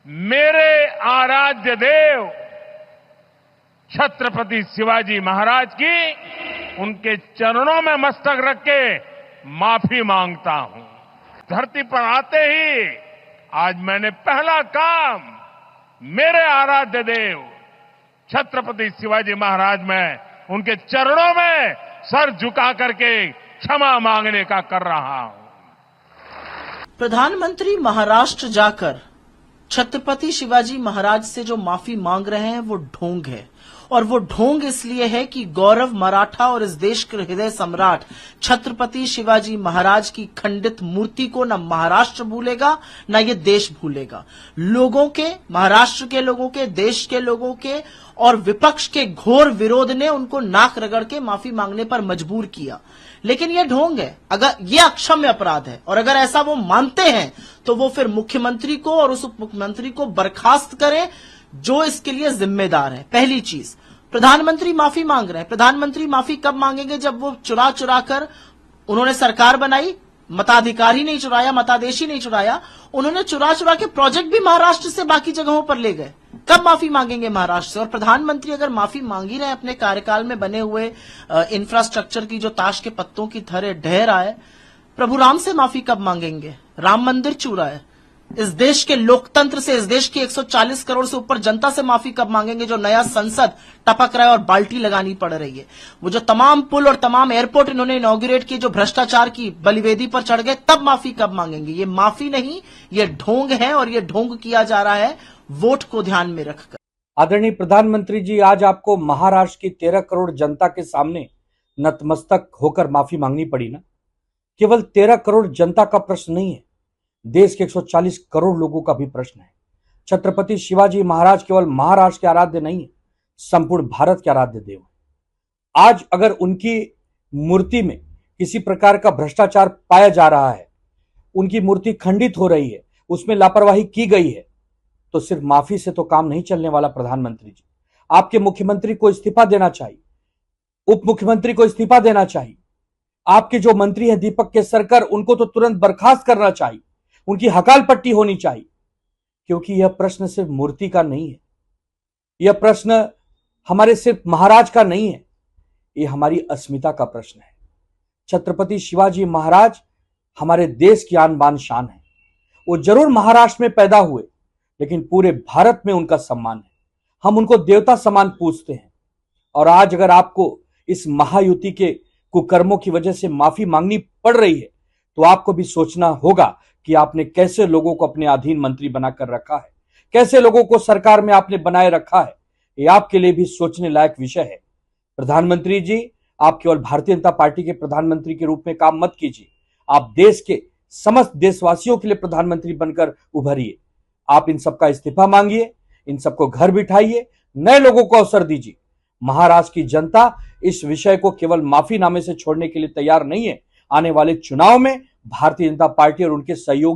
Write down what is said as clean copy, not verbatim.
मेरे आराध्य देव छत्रपति शिवाजी महाराज की उनके चरणों में मस्तक रख के माफी मांगता हूं। धरती पर आते ही आज मैंने पहला काम मेरे आराध्य देव छत्रपति शिवाजी महाराज में उनके चरणों में सर झुका करके क्षमा मांगने का कर रहा हूं। प्रधानमंत्री महाराष्ट्र जाकर छत्रपति शिवाजी महाराज से जो माफी मांग रहे हैं वो ढोंग है, और वो ढोंग इसलिए है कि गौरव मराठा और इस देश के हृदय सम्राट छत्रपति शिवाजी महाराज की खंडित मूर्ति को न महाराष्ट्र भूलेगा न ये देश भूलेगा। लोगों के, महाराष्ट्र के लोगों के, देश के लोगों के और विपक्ष के घोर विरोध ने उनको नाक रगड़ के माफी मांगने पर मजबूर किया। लेकिन ये ढोंग है, अगर ये अक्षम्य अपराध है और अगर ऐसा वो मानते हैं तो वो फिर मुख्यमंत्री को और उस उप मुख्यमंत्री को बर्खास्त करें जो इसके लिए जिम्मेदार है। पहली चीज, प्रधानमंत्री माफी मांग रहे हैं। प्रधानमंत्री माफी कब मांगेंगे? जब वो चुरा चुरा कर उन्होंने सरकार बनाई, मताधिकार ही नहीं चुराया, मतादेश ही नहीं चुराया, उन्होंने चुरा चुरा के प्रोजेक्ट भी महाराष्ट्र से बाकी जगहों पर ले गए। कब माफी मांगेंगे महाराष्ट्र से? और प्रधानमंत्री अगर माफी मांग ही रहे अपने कार्यकाल में बने हुए इंफ्रास्ट्रक्चर की जो ताश के पत्तों की तरह ढह रहा है, प्रभु राम से माफी कब मांगेंगे? राम मंदिर चूरा है। इस देश के लोकतंत्र से, इस देश की 140 करोड़ से ऊपर जनता से माफी कब मांगेंगे जो नया संसद टपक रहा है और बाल्टी लगानी पड़ रही है? वो जो तमाम पुल और तमाम एयरपोर्ट इन्होंने इनॉग्रेट किए, जो भ्रष्टाचार की बलिवेदी पर चढ़ गए, तब माफी कब मांगेंगे? ये माफी नहीं, ये ढोंग है, और ये ढोंग किया जा रहा है वोट को ध्यान में रखकर। आदरणीय प्रधानमंत्री जी, आज आपको महाराष्ट्र की 13 करोड़ जनता के सामने नतमस्तक होकर माफी मांगनी पड़ी ना। केवल 13 करोड़ जनता का प्रश्न नहीं है, देश के 140 करोड़ लोगों का भी प्रश्न है। छत्रपति शिवाजी महाराज केवल महाराष्ट्र के आराध्य नहीं है, संपूर्ण भारत के आराध्य देव है। आज अगर उनकी मूर्ति में किसी प्रकार का भ्रष्टाचार पाया जा रहा है, उनकी मूर्ति खंडित हो रही है, उसमें लापरवाही की गई है, तो सिर्फ माफी से तो काम नहीं चलने वाला। प्रधानमंत्री जी, आपके मुख्यमंत्री को इस्तीफा देना चाहिए, उप मुख्यमंत्री को इस्तीफा देना चाहिए। आपके जो मंत्री हैं दीपक केसरकर, उनको तो तुरंत बर्खास्त करना चाहिए, उनकी हकाल पट्टी होनी चाहिए। क्योंकि यह प्रश्न सिर्फ मूर्ति का नहीं है, यह प्रश्न हमारे सिर्फ महाराज का नहीं है, यह हमारी अस्मिता का प्रश्न है। छत्रपति शिवाजी महाराज हमारे देश की आन बान शान है। वो जरूर महाराष्ट्र में पैदा हुए, लेकिन पूरे भारत में उनका सम्मान है। हम उनको देवता समान पूजते हैं। और आज अगर आपको इस महायुति के कुकर्मों की वजह से माफी मांगनी पड़ रही है, तो आपको भी सोचना होगा कि आपने कैसे लोगों को अपने अधीन मंत्री बनाकर रखा है, कैसे लोगों को सरकार में आपने बनाए रखा है। ये आपके लिए भी सोचने लायक विषय है। प्रधानमंत्री जी, आप केवल भारतीय जनता पार्टी के प्रधानमंत्री के रूप में काम मत कीजिए, आप देश के समस्त देशवासियों के लिए प्रधानमंत्री बनकर उभरिए। आप इन सबका इस्तीफा मांगिए, इन सबको घर बिठाइए, नए लोगों को अवसर दीजिए। महाराष्ट्र की जनता इस विषय को केवल माफीनामे से छोड़ने के लिए तैयार नहीं है। आने वाले चुनाव में भारतीय जनता पार्टी और उनके सहयोगी